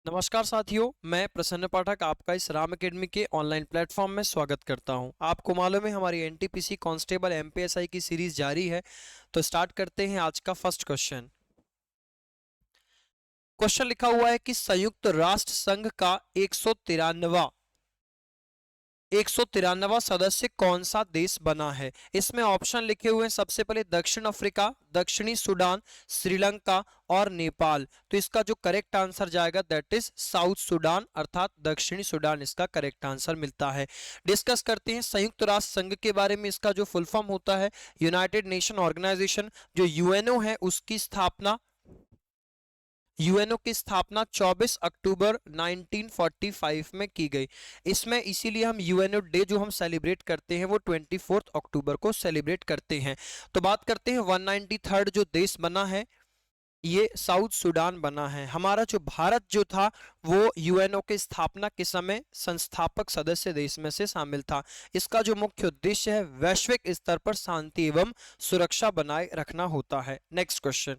नमस्कार साथियों, मैं प्रसन्न पाठक आपका इस राम एकेडमी के ऑनलाइन प्लेटफॉर्म में स्वागत करता हूं। आपको मालूम है हमारी एनटीपीसी कांस्टेबल एमपीएसआई की सीरीज जारी है। तो स्टार्ट करते हैं आज का फर्स्ट क्वेश्चन। क्वेश्चन लिखा हुआ है कि संयुक्त राष्ट्र संघ का 193वां सदस्य कौन सा देश बना है। इसमें ऑप्शन लिखे हुए हैं, सबसे पहले दक्षिण अफ्रीका, दक्षिणी सूडान, श्रीलंका और नेपाल। तो इसका जो करेक्ट आंसर जाएगा दैट इज साउथ सूडान, अर्थात दक्षिणी सूडान इसका करेक्ट आंसर मिलता है। डिस्कस करते हैं संयुक्त राष्ट्र संघ के बारे में। इसका जो फुल फॉर्म होता है यूनाइटेड नेशन ऑर्गेनाइजेशन, जो यूएनओ है उसकी स्थापना यूएनओ की स्थापना 24 अक्टूबर 1945 में की गई। इसमें इसीलिए हम यूएनओ डे जो हम सेलिब्रेट करते हैं वो 24 अक्टूबर को सेलिब्रेट करते हैं। तो बात करते हैं 193rd जो देश बना है ये साउथ सूडान बना है। हमारा जो भारत जो था वो यूएनओ के स्थापना के समय संस्थापक सदस्य देश में से शामिल था। इसका जो मुख्य उद्देश्य है वैश्विक स्तर पर शांति एवं सुरक्षा बनाए रखना होता है। Next question.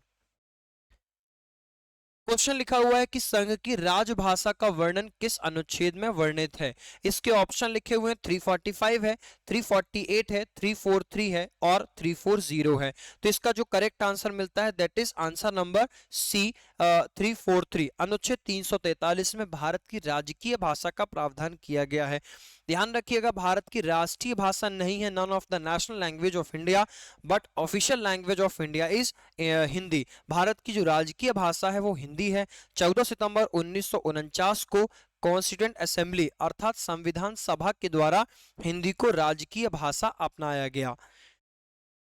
क्वेश्चन लिखा हुआ है कि संघ की राजभाषा का वर्णन किस अनुच्छेद में वर्णित है। इसके ऑप्शन लिखे हुए हैं 345 है, 348 है, 343 है और 340 है। तो इसका जो करेक्ट आंसर मिलता है that is answer number C 343। अनुच्छेद 343 में भारत की राजकीय भाषा का प्रावधान किया गया है। ध्यान रखिएगा भारत की राष्ट्रीय भाषा नहीं है none of the national language of India, but official language of India is Hindi. Bharat की जो राजकीय भाषा है वो हिंदी है। 14 सितंबर 1949 को कॉन्स्टिट्यूएंट असेंबली अर्थात संविधान सभा के द्वारा हिंदी को राजकीय भाषा अपनाया गया।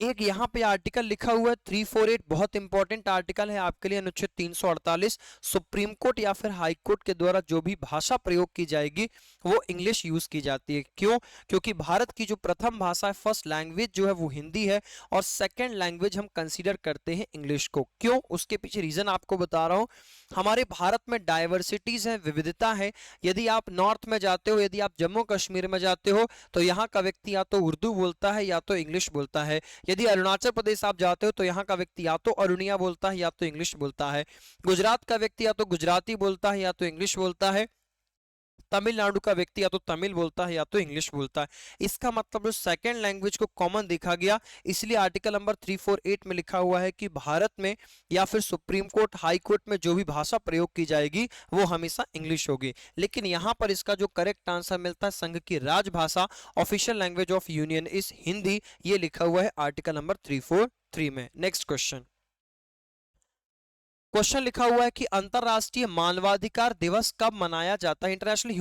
एक यहाँ पे आर्टिकल लिखा हुआ है 348, बहुत इंपॉर्टेंट आर्टिकल है आपके लिए। अनुच्छेद 348, सुप्रीम कोर्ट या फिर हाई कोर्ट के द्वारा जो भी भाषा प्रयोग की जाएगी वो इंग्लिश यूज की जाती है। क्यों? क्योंकि भारत की जो प्रथम भाषा है, फर्स्ट लैंग्वेज जो है वो हिंदी है और सेकेंड लैंग्वेज हम कंसिडर करते हैं इंग्लिश को। क्यों? उसके पीछे रीजन आपको बता रहा हूँ। हमारे भारत में डाइवर्सिटीज है, विविधता है। यदि आप नॉर्थ में जाते हो, यदि आप जम्मू कश्मीर में जाते हो तो यहाँ का व्यक्ति या तो उर्दू बोलता है या तो इंग्लिश बोलता है। यदि अरुणाचल प्रदेश आप जाते हो तो यहाँ का व्यक्ति या तो अरुणिया बोलता है या तो इंग्लिश बोलता है। गुजरात का व्यक्ति या तो गुजराती बोलता है या तो इंग्लिश बोलता है। तमिलनाडु का व्यक्ति या तो तमिल बोलता है या तो इंग्लिश बोलता है। इसका मतलब जो सेकेंड लैंग्वेज को कॉमन देखा गया, इसलिए आर्टिकल नंबर 348 में लिखा हुआ है कि भारत में या फिर सुप्रीम कोर्ट, हाई कोर्ट में जो भी भाषा प्रयोग की जाएगी वो हमेशा इंग्लिश होगी। लेकिन यहाँ पर इसका जो करेक्ट आंसर मिलता है संघ की राजभाषा official language of union is Hindi, ये लिखा हुआ है आर्टिकल नंबर 343 में। Next question. क्वेश्चन लिखा हुआ है कि अंतरराष्ट्रीय मानवाधिकार दिवस कब मनाया जाता है, इंटरनेशनल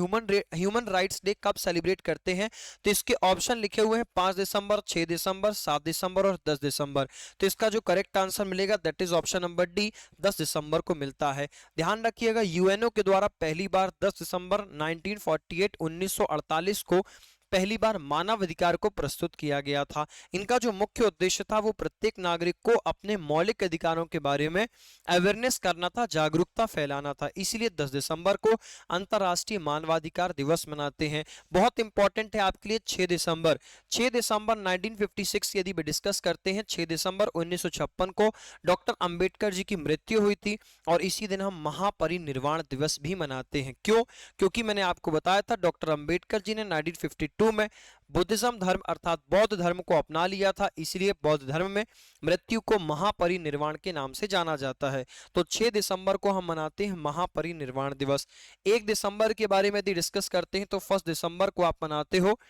ह्यूमन राइट्स डे कब सेलिब्रेट करते हैं। तो इसके ऑप्शन लिखे हुए हैं 5 दिसंबर, 6 दिसंबर, 7 दिसंबर और 10 दिसंबर। तो इसका जो करेक्ट आंसर मिलेगा that is option number D, 10 दिसंबर को मिलता है। ध्यान रखिएगा यूएनओ के द्वारा पहली बार 10 दिसंबर 1948 को पहली बार मानव अधिकार को प्रस्तुत किया गया था। इनका जो मुख्य उद्देश्य था वो प्रत्येक नागरिक को अपने मौलिक अधिकारों के बारे में अवेयरनेस करना था, जागरूकता फैलाना था। इसीलिए 10 दिसंबर को अंतरराष्ट्रीय मानवाधिकार दिवस मनाते हैं। बहुत इंपॉर्टेंट है आपके लिए 6 दिसंबर। 6 दिसंबर 1956 यदि डिस्कस करते हैं, 6 दिसंबर 1956 को डॉक्टर अंबेडकर जी की मृत्यु हुई थी और इसी दिन हम महापरिनिर्वाण दिवस भी मनाते हैं। क्यों? क्योंकि मैंने आपको बताया था डॉक्टर अंबेडकर जी ने 1952 में बुद्धिज्म धर्म अर्थात बौद्ध धर्म को अपना लिया था, इसलिए बौद्ध धर्म में मृत्यु को महापरिनिर्वाण के नाम से जाना जाता है। तो 6 दिसंबर को हम मनाते हैं महापरिनिर्वाण दिवस। 1 दिसंबर के बारे में यदि डिस्कस करते हैं तो 1 दिसंबर को आप मनाते हो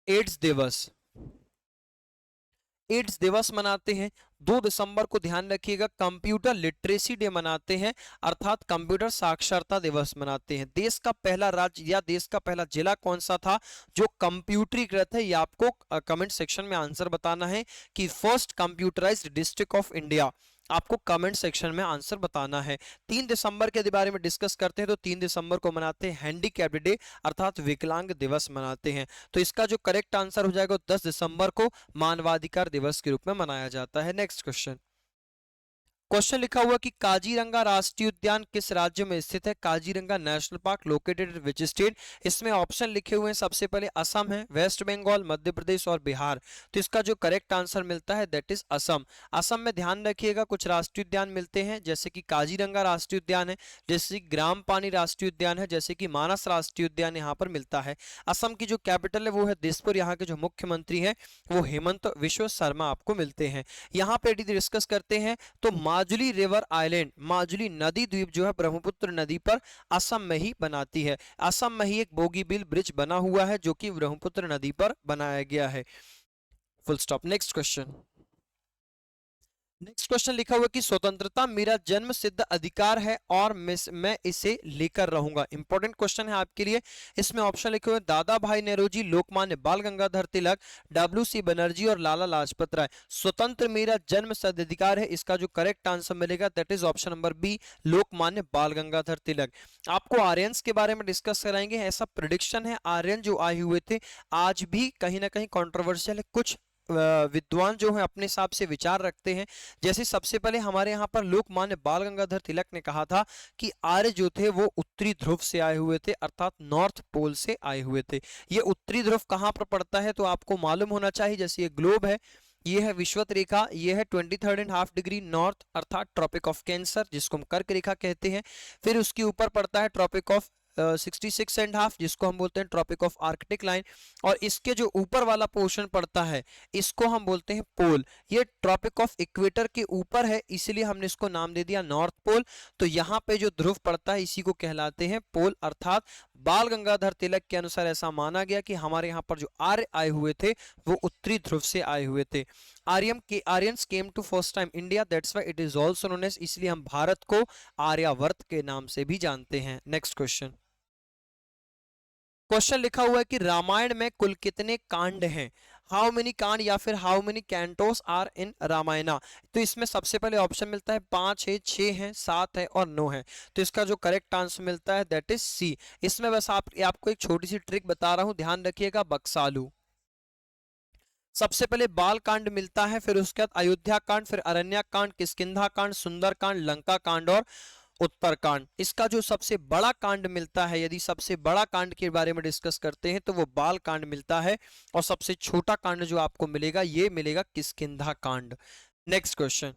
एड्स दिवस। एड्स दिवस मनाते हैं। 2 दिसंबर को ध्यान रखिएगा कंप्यूटर लिटरेसी डे मनाते हैं, अर्थात कंप्यूटर साक्षरता दिवस मनाते हैं। देश का पहला राज्य या देश का पहला जिला कौन सा था जो कंप्यूटरीकृत है, ये आपको कमेंट सेक्शन में आंसर बताना है कि first computerised district of India, आपको कमेंट सेक्शन में आंसर बताना है। 3 दिसंबर के बारे में डिस्कस करते हैं तो 3 दिसंबर को मनाते हैं हैंडीकैप्ड डे अर्थात विकलांग दिवस मनाते हैं। तो इसका जो करेक्ट आंसर हो जाएगा 10 दिसंबर को मानवाधिकार दिवस के रूप में मनाया जाता है। Next question. क्वेश्चन लिखा हुआ कि काजीरंगा राष्ट्रीय उद्यान किस राज्य में स्थित है? Kaziranga national park located in which state? इसमें ऑप्शन लिखे हुए हैं, सबसे पहले असम है, वेस्ट बंगाल, मध्य प्रदेश और बिहार। तो इसका जो करेक्ट आंसर मिलता है दैट इज असम। असम में ध्यान रखिएगा कुछ राष्ट्रीय उद्यान मिलते हैं, जैसे कि काजीरंगा राष्ट्रीय उद्यान है, जैसे कि ग्राम पानी राष्ट्रीय उद्यान है, जैसे कि मानस राष्ट्रीय उद्यान यहाँ पर मिलता है। असम की जो कैपिटल है वो है दिसपुर। यहाँ के जो मुख्यमंत्री हैं वो हेमंत विश्व शर्मा आपको मिलते हैं। यहाँ पे यदि डिस्कस करते हैं तो माजुली रिवर आइलैंड, माजुली नदी द्वीप जो है ब्रह्मपुत्र नदी पर असम में ही बनाती है। असम में ही एक बोगीबील ब्रिज बना हुआ है जो कि ब्रह्मपुत्र नदी पर बनाया गया है। Full stop. Next question. Next question लिखा हुआ कि स्वतंत्रता मेरा जन्म सिद्ध अधिकार है और मैं इसे लेकर रहूंगा। इंपॉर्टेंट क्वेश्चन है आपके लिए। इसमें ऑप्शन लिखे हुए दादा भाई नेहरू, लोकमान्य बाल गंगाधर तिलक, डब्ल्यू.सी. बनर्जी और लाला लाजपत राय। स्वतंत्र मेरा जन्म सिद्ध अधिकार है, इसका जो करेक्ट आंसर मिलेगा that is option number B, Lokmanya Bal Gangadhar तिलक। आपको आर्यंस के बारे में डिस्कस कराएंगे। ऐसा प्रिडिक्शन है आर्यन जो आए हुए थे आज भी कहीं ना कहीं कॉन्ट्रोवर्शियल है। कुछ विद्वान जो है अपने हिसाब से विचार रखते हैं। जैसे सबसे पहले हमारे यहाँ पर लोकमान्य बाल गंगाधर तिलक ने कहा था कि आर्य जो थे वो उत्तरी ध्रुव से आए हुए थे, अर्थात नॉर्थ पोल से आए हुए थे। ये उत्तरी ध्रुव कहाँ पर पड़ता है तो आपको मालूम होना चाहिए। जैसे ये ग्लोब है, ये है विषुवत रेखा, ये है 23.5 डिग्री नॉर्थ अर्थात ट्रॉपिक ऑफ कैंसर जिसको हम कर्क रेखा कहते हैं। फिर उसके ऊपर पड़ता है ट्रॉपिक ऑफ 66.5 जिसको हम बोलते हैं ट्रॉपिक ऑफ आर्कटिक लाइन, और इसके जो ऊपर वाला पोर्शन पड़ता है इसको हम बोलते हैं पोल। ये ट्रॉपिक ऑफ इक्वेटर के ऊपर है इसलिए हमने इसको नाम दे दिया नॉर्थ पोल। तो यहाँ पे जो ध्रुव पड़ता है इसी को कहलाते हैं पोल। अर्थात बाल गंगाधर तिलक के अनुसार ऐसा माना गया कि हमारे यहाँ पर जो आर्य आए हुए थे वो उत्तरी ध्रुव से आए हुए थे। Aryans came to first time India, that's why it is also known as, इसलिए हम भारत को आर्यावर्त के नाम से भी जानते हैं। Next question. क्वेश्चन लिखा हुआ है कि रामायण में कुल कितने कांड हैं? हाउ मेनी कांड या फिर how many cantos are in Ramayana? तो इसमें सबसे पहले ऑप्शन मिलता है 5 है, 6 है, 7 है और 9 है। तो इसका जो करेक्ट आंसर मिलता है दैट इज सी। इसमें बस आपको एक छोटी सी ट्रिक बता रहा हूं, ध्यान रखिएगा। बक्सालू सबसे पहले बाल कांड मिलता है, फिर उसके बाद अयोध्या कांड, फिर अरण्या कांड, किष्किंधा कांड, सुंदर कांड, लंका कांड और उत्तरकांड। इसका जो सबसे बड़ा कांड मिलता है, यदि सबसे बड़ा कांड के बारे में डिस्कस करते हैं तो वो बाल कांड मिलता है, और सबसे छोटा कांड जो आपको मिलेगा ये मिलेगा किष्किंधा कांड। Next question.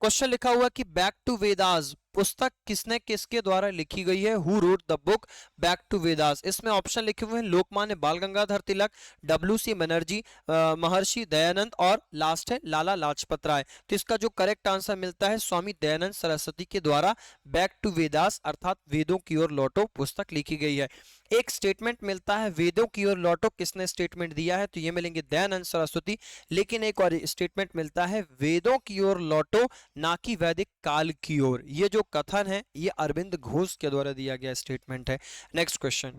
क्वेश्चन लिखा हुआ कि बैक टू वेदास पुस्तक किसने किसके द्वारा लिखी गई है? Who wrote the book back to Vedas? इसमें ऑप्शन लिखे हुए हैं लोकमान्य बाल गंगाधर तिलक, डब्ल्यू.सी. बनर्जी, महर्षि दयानंद और लास्ट है लाला लाजपत राय। तो इसका जो करेक्ट आंसर मिलता है स्वामी दयानंद सरस्वती के द्वारा बैक टू वेदास अर्थात वेदों की ओर लौटो पुस्तक लिखी गई है। एक स्टेटमेंट मिलता है वेदों की ओर लौटो, किसने स्टेटमेंट दिया है? तो ये मिलेंगे दयानंद सरस्वती। लेकिन एक और स्टेटमेंट मिलता है वेदों की ओर लौटो ना कि वैदिक काल की ओर। ये जो कथन है ये अरविंद घोष के द्वारा दिया गया स्टेटमेंट है। Next question.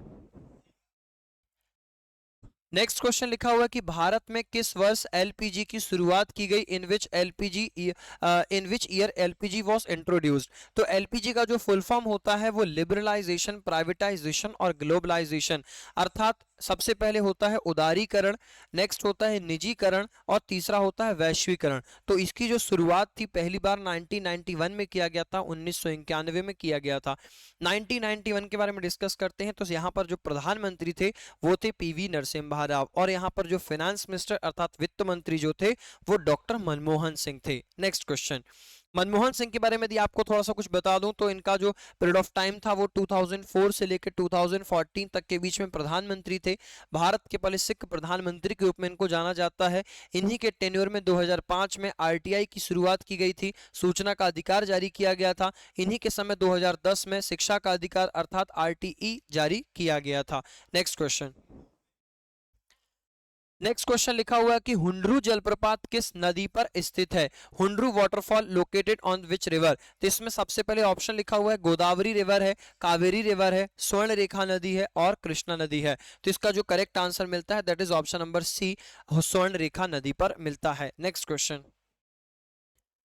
नेक्स्ट क्वेश्चन लिखा हुआ है कि भारत में किस वर्ष एलपीजी की शुरुआत की गई? In which year LPG was introduced? तो एलपीजी का जो फुल फॉर्म होता है वो लिबरलाइजेशन, प्राइवेटाइजेशन और ग्लोबलाइजेशन, अर्थात सबसे पहले होता है उदारीकरण, नेक्स्ट होता है निजीकरण और तीसरा होता है वैश्वीकरण। तो इसकी जो शुरुआत थी पहली बार 1991 में किया गया था, 1991 में किया गया था। 1991 के बारे में डिस्कस करते हैं तो यहाँ पर जो प्रधानमंत्री थे वो थे पीवी नरसिम्हा राव, और यहाँ पर जो फाइनेंस मिनिस्टर अर्थात वित्त मंत्री जो थे वो डॉक्टर मनमोहन सिंह थे। Next question. मनमोहन सिंह के बारे में यदि आपको थोड़ा सा कुछ बता दूं तो इनका जो पीरियड ऑफ टाइम था वो 2004 से लेकर 2014 तक के बीच में प्रधानमंत्री थे। भारत के पहले सिख प्रधानमंत्री के रूप में इनको जाना जाता है। इन्हीं के टेन्योर में 2005 में आरटीआई की शुरुआत की गई थी, सूचना का अधिकार जारी किया गया था। इन्हीं के समय 2010 में शिक्षा का अधिकार अर्थात आरटीई जारी किया गया था। Next question. नेक्स्ट क्वेश्चन लिखा हुआ है कि हुंड्रू जलप्रपात किस नदी पर स्थित है? Hundru waterfall located on which river? तो इसमें सबसे पहले ऑप्शन लिखा हुआ है गोदावरी रिवर है, कावेरी रिवर है, स्वर्ण रेखा नदी है और कृष्णा नदी है। तो इसका जो करेक्ट आंसर मिलता है that is option number C, Swarnarekha नदी पर मिलता है। Next question.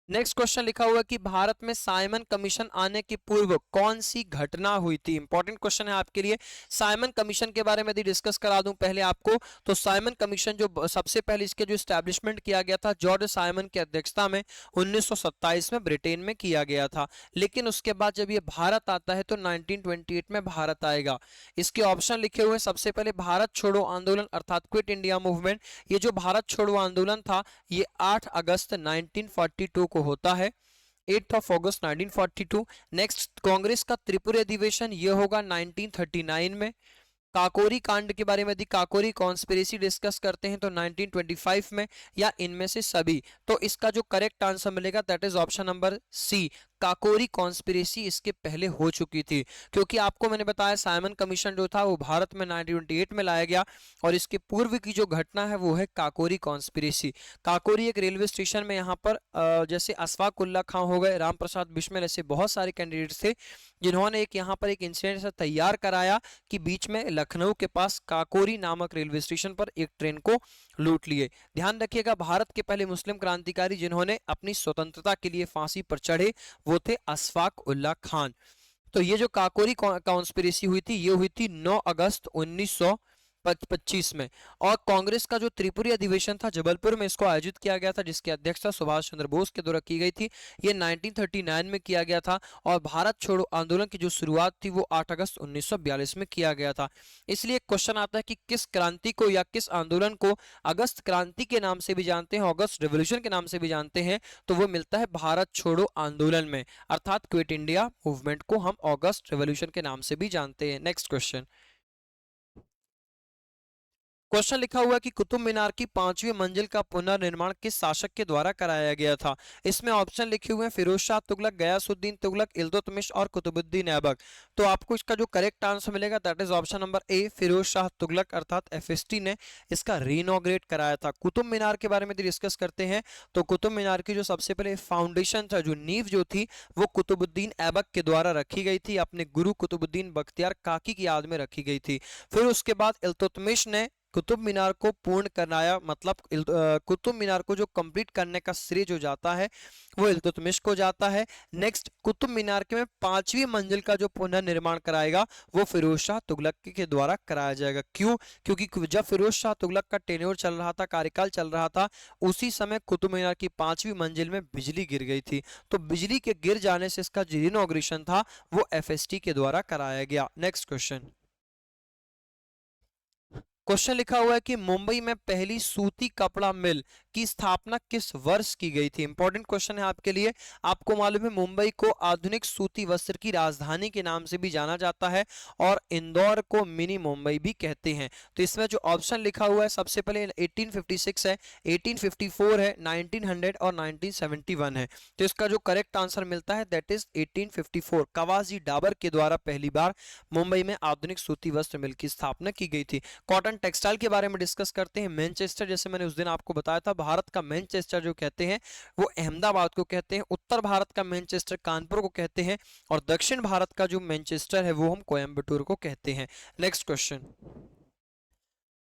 नेक्स्ट क्वेश्चन लिखा हुआ है कि भारत में साइमन कमीशन आने के पूर्व कौन सी घटना हुई थी। इंपॉर्टेंट क्वेश्चन है आपके लिए। साइमन कमीशन के बारे में यदि डिस्कस करा दूं पहले आपको, तो साइमन कमीशन जो सबसे पहले इसके जो एस्टैब्लिशमेंट किया गया था जॉर्ज साइमन की अध्यक्षता में 1927 में ब्रिटेन में किया गया था। लेकिन उसके बाद जब ये भारत आता है तो 1928 में भारत आएगा। इसके ऑप्शन लिखे हुए सबसे पहले भारत छोड़ो आंदोलन अर्थात क्विट इंडिया मूवमेंट। ये जो भारत छोड़ो आंदोलन था ये 8 अगस्त 1942 को होता है, 8 ऑफ अगस्त 1942। नेक्स्ट कांग्रेस का त्रिपुरी अधिवेशन ये होगा 1939 में। काकोरी कांड के बारे में यदि काकोरी कॉन्स्पिरेसी डिस्कस करते हैं तो 1925 में, या इनमें से सभी। तो इसका जो करेक्ट आंसर मिलेगा that is option number C, Kakori conspiracy इसके पहले हो चुकी थी। क्योंकि आपको मैंने बताया साइमन कमीशन जो था वो भारत में 1928 में लाया गया और इसके पूर्व की जो घटना है वो है काकोरी कॉन्स्पिरेसी। काकोरी एक रेलवे स्टेशन में यहाँ पर जैसे अशफाक उल्ला खां हो गए, राम प्रसाद बिस्मिल, ऐसे बहुत सारे कैंडिडेट्स थे जिन्होंने एक यहाँ पर एक इंसिडेंट ऐसा तैयार कराया कि बीच में लखनऊ के पास काकोरी नामक रेलवे स्टेशन पर एक ट्रेन को लूट लिए। ध्यान रखिएगा भारत के पहले मुस्लिम क्रांतिकारी जिन्होंने अपनी स्वतंत्रता के लिए फांसी पर चढ़े वो थे अशफाक उल्ला खान। तो ये जो काकोरी कॉन्स्पिरेसी हुई थी ये हुई थी 9 अगस्त 1925 में। और कांग्रेस का जो त्रिपुरी अधिवेशन था जबलपुर में इसको आयोजित किया गया था जिसकी अध्यक्षता सुभाष चंद्र बोस के द्वारा की गई थी। ये 1939 में किया गया था और भारत छोड़ो आंदोलन की जो शुरुआत थी वो 8 अगस्त 1942 में किया गया था। इसलिए क्वेश्चन आता है कि किस क्रांति को या किस आंदोलन को अगस्त क्रांति के नाम से भी जानते हैं, अगस्त रेवोल्यूशन के नाम से भी जानते हैं, तो वो मिलता है भारत छोड़ो आंदोलन में, अर्थात क्विट इंडिया मूवमेंट को हम अगस्त रेवोल्यूशन के नाम से भी जानते हैं। Next question. क्वेश्चन लिखा हुआ है कि कुतुब मीनार की 5वीं मंजिल का पुनर्निर्माण किस शासक के द्वारा कराया गया था। इसमें ऑप्शन लिखे हुए हैं फिरोज शाह तुगलक, गयासुद्दीन तुगलक, इल्तुतमिश और कुतुबुद्दीन ऐबक। तो आपको इसका जो करेक्ट आंसर मिलेगा that is option number A, Firoz Shah Tughlaq अर्थात एफएसटी ने इसका रीइनॉग्रेट कराया था। कुतुब मीनार के बारे में डिस्कस करते हैं तो कुतुब मीनार की जो सबसे पहले फाउंडेशन था, जो नींव जो थी वो कुतुबुद्दीन ऐबक के द्वारा रखी गई थी, अपने गुरु कुतुबुद्दीन बख्तियार काकी की याद में रखी गई थी। फिर उसके बाद इल्तुतमिश ने कुतुब मीनार को पूर्ण कराया, मतलब कुतुब मीनार को जो कंप्लीट करने का श्रेय जो जाता है वो इल्तुतमिश को जाता है। नेक्स्ट कुतुब मीनार के में 5वीं मंजिल का जो पुनर्निर्माण कराएगा वो फिरोज शाह तुगलक के द्वारा कराया जाएगा। क्यों? क्योंकि जब फिरोज शाह तुगलक का टेन्योर चल रहा था, कार्यकाल चल रहा था, उसी समय कुतुब मीनार की 5वीं मंजिल में बिजली गिर गई थी, तो बिजली के गिर जाने से इसका जो इनॉग्रेशन था वो एफएसटी के द्वारा कराया गया। Next question. क्वेश्चन लिखा हुआ है कि मुंबई में पहली सूती कपड़ा मिल की स्थापना किस वर्ष की गई थी। इंपॉर्टेंट क्वेश्चन है आपके लिए। आपको मालूम है मुंबई को आधुनिक सूती वस्त्र की राजधानी के नाम से भी जाना जाता है और इंदौर को मिनी मुंबई भी कहते हैं। तो इसमें जो ऑप्शन लिखा हुआ है सबसे पहले 1856 है, 1854 है, 1900 और 1971 है। तो इसका जो करेक्ट आंसर मिलता है दैट इज 1854। कवासी डाबर के द्वारा पहली बार मुंबई में आधुनिक सूती वस्त्र मिल की स्थापना की गई थी। कॉटन टेक्सटाइल के बारे में डिस्कस करते हैं। मैनचेस्टर, जैसे मैंने उस दिन आपको बताया था, भारत का मैनचेस्टर जो कहते हैं वो अहमदाबाद को कहते हैं, उत्तर भारत का मैनचेस्टर कानपुर को कहते हैं और दक्षिण भारत का जो मैनचेस्टर है वो हम कोयम्बटूर को कहते हैं। Next question.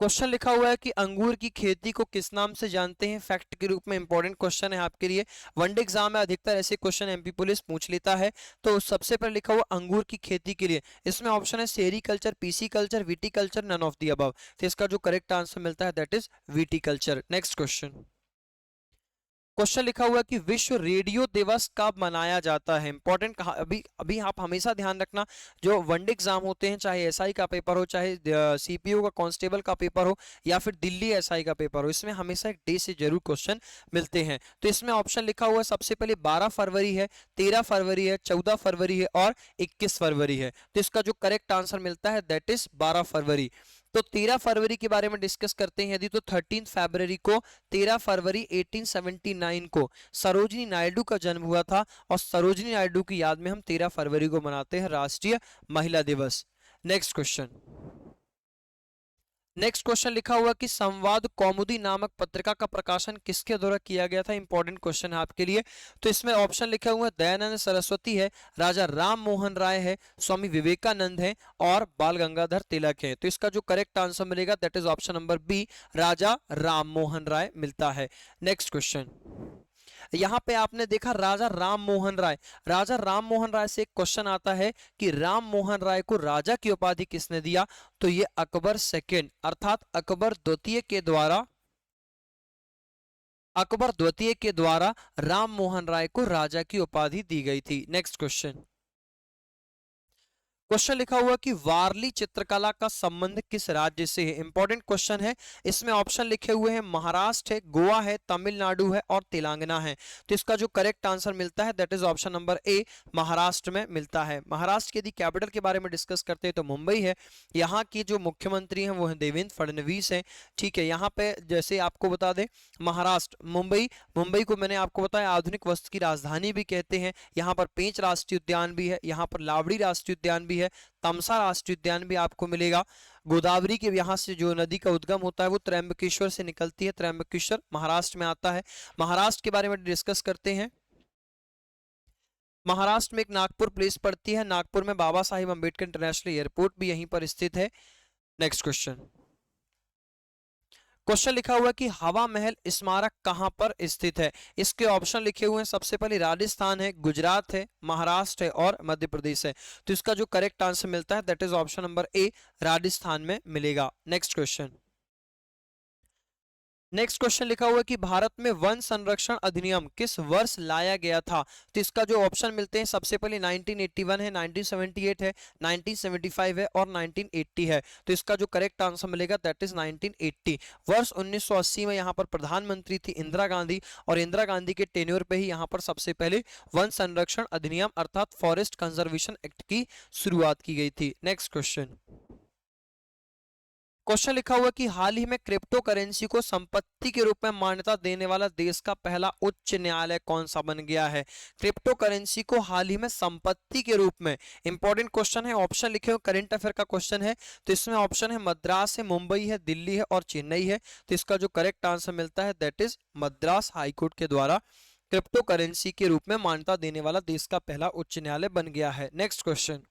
क्वेश्चन लिखा हुआ है कि अंगूर की खेती को किस नाम से जानते हैं। फैक्ट के रूप में इंपॉर्टेंट क्वेश्चन है आपके लिए। वनडे एग्जाम में अधिकतर ऐसे क्वेश्चन एमपी पुलिस पूछ लेता है। तो सबसे पहले लिखा हुआ अंगूर की खेती के लिए, इसमें ऑप्शन है sericulture, pisciculture, viticulture, none of the above. तो इसका जो करेक्ट आंसर मिलता है that is viticulture. Next question. Question लिखा हुआ है कि विश्व रेडियो दिवस कब मनाया जाता है। इंपॉर्टेंट अभी अभी आप हमेशा ध्यान रखना, जो वनडे एग्जाम होते हैं, चाहे एसआई का पेपर हो, चाहे सीपीओ का कांस्टेबल का पेपर हो या फिर दिल्ली एसआई का पेपर हो, इसमें हमेशा एक डे से जरूर क्वेश्चन मिलते हैं। तो इसमें ऑप्शन लिखा हुआ है सबसे पहले 12 फरवरी है, 13 फरवरी है, 14 फरवरी है और 21 फरवरी है। तो इसका जो करेक्ट आंसर मिलता है दैट इज 12 फरवरी। तो 13 फरवरी के बारे में डिस्कस करते हैं यदि, तो 13 फरवरी को, 13 फरवरी 1879 को सरोजिनी नायडू का जन्म हुआ था और सरोजिनी नायडू की याद में हम 13 फरवरी को मनाते हैं राष्ट्रीय महिला दिवस। Next question. नेक्स्ट क्वेश्चन लिखा हुआ कि संवाद कौमुदी नामक पत्रिका का प्रकाशन किसके द्वारा किया गया था। इंपॉर्टेंट क्वेश्चन है आपके लिए। तो इसमें ऑप्शन लिखा हुआ है दयानंद सरस्वती है, राजा राम मोहन राय है, स्वामी विवेकानंद है और बाल गंगाधर तिलक है। तो इसका जो करेक्ट आंसर मिलेगा that is option number B, Raja Ram Mohan Roy मिलता है। Next question. यहाँ पे आपने देखा राजा राम मोहन राय, राजा राम मोहन राय से एक क्वेश्चन आता है कि राम मोहन राय को राजा की उपाधि किसने दिया, तो ये अकबर सेकेंड अर्थात अकबर द्वितीय के द्वारा, अकबर द्वितीय के द्वारा राम मोहन राय को राजा की उपाधि दी गई थी। नेक्स्ट क्वेश्चन, क्वेश्चन लिखा हुआ कि वारली चित्रकला का संबंध किस राज्य से है, इंपॉर्टेंट क्वेश्चन है। इसमें ऑप्शन लिखे हुए हैं महाराष्ट्र है, गोवा है, तमिलनाडु है और तेलंगाना है। तो इसका जो करेक्ट आंसर मिलता है दैट इज ऑप्शन नंबर ए, महाराष्ट्र में मिलता है। महाराष्ट्र की यदि कैपिटल के बारे में डिस्कस करते हैं तो मुंबई है। यहाँ की जो मुख्यमंत्री हैं वो है देवेंद्र फडणवीस है। ठीक है, यहाँ पे जैसे आपको बता दें महाराष्ट्र मुंबई, मुंबई को मैंने आपको बताया आधुनिक वस्तु की राजधानी भी कहते हैं। यहाँ पर पेंच राष्ट्रीय उद्यान भी है, यहाँ पर लावड़ी राष्ट्रीय उद्यान भी है, तमसा राष्ट्रीय उद्यान भी आपको मिलेगा। गोदावरी के यहाँ से जो नदी का उद्गम होता है वो त्र्यंबकेश्वर से निकलती है, त्र्यंबकेश्वर महाराष्ट्र में आता है। महाराष्ट्र के बारे में डिस्कस करते हैं। महाराष्ट्र में एक नागपुर प्लेस पड़ती है, नागपुर में बाबा साहिब अम्बेडकर इंटरनेशनल एयरपोर्ट भी यहीं पर स्थित है। नेक्स्ट क्वेश्चन, क्वेश्चन लिखा हुआ कि हवा महल स्मारक कहां पर स्थित है, इसके ऑप्शन लिखे हुए हैं। सबसे पहले राजस्थान है, गुजरात है, महाराष्ट्र है और मध्य प्रदेश है। तो इसका जो करेक्ट आंसर मिलता है दैट इज ऑप्शन नंबर ए, राजस्थान में मिलेगा। नेक्स्ट क्वेश्चन, नेक्स्ट क्वेश्चन लिखा हुआ है कि भारत में वन संरक्षण अधिनियम किस वर्ष लाया गया था। तो इसका जो ऑप्शन मिलते हैं सबसे पहले 1981 है, 1978 है, 1975 है और 1980 है। तो इसका जो करेक्ट आंसर मिलेगा दैट इज 1980। वर्ष 1980 में यहाँ पर प्रधानमंत्री थी इंदिरा गांधी और इंदिरा गांधी के टेन्योर पे ही यहाँ पर सबसे पहले वन संरक्षण अधिनियम अर्थात फॉरेस्ट कंजर्वेशन एक्ट की शुरुआत की गई थी। नेक्स्ट क्वेश्चन, क्वेश्चन लिखा हुआ कि हाल ही में क्रिप्टो करेंसी को संपत्ति के रूप में मान्यता देने वाला देश का पहला उच्च न्यायालय कौन सा बन गया है। क्रिप्टो करेंसी को हाल ही में संपत्ति के रूप में, इंपॉर्टेंट क्वेश्चन है, ऑप्शन लिखे हुए करंट अफेयर का क्वेश्चन है। तो इसमें ऑप्शन है मद्रास है, मुंबई है, दिल्ली है और चेन्नई है। तो इसका जो करेक्ट आंसर मिलता है दैट इज मद्रास हाईकोर्ट के द्वारा क्रिप्टो करेंसी के रूप में मान्यता देने वाला देश का पहला उच्च न्यायालय बन गया है। नेक्स्ट क्वेश्चन,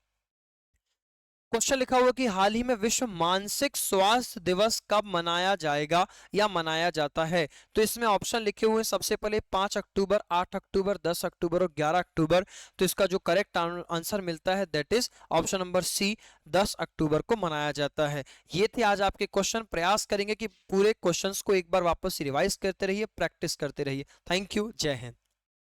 क्वेश्चन लिखा हुआ कि हाल ही में विश्व मानसिक स्वास्थ्य दिवस कब मनाया जाएगा या मनाया जाता है। तो इसमें ऑप्शन लिखे हुए हैं सबसे पहले 5 अक्टूबर, 8 अक्टूबर, 10 अक्टूबर और 11 अक्टूबर। तो इसका जो करेक्ट आंसर मिलता है that is option number C, 10 अक्टूबर को मनाया जाता है। ये थे आज आपके क्वेश्चन। प्रयास करेंगे कि पूरे क्वेश्चंस को एक बार वापस रिवाइज करते रहिए, प्रैक्टिस करते रहिए। थैंक यू, जय हिंद।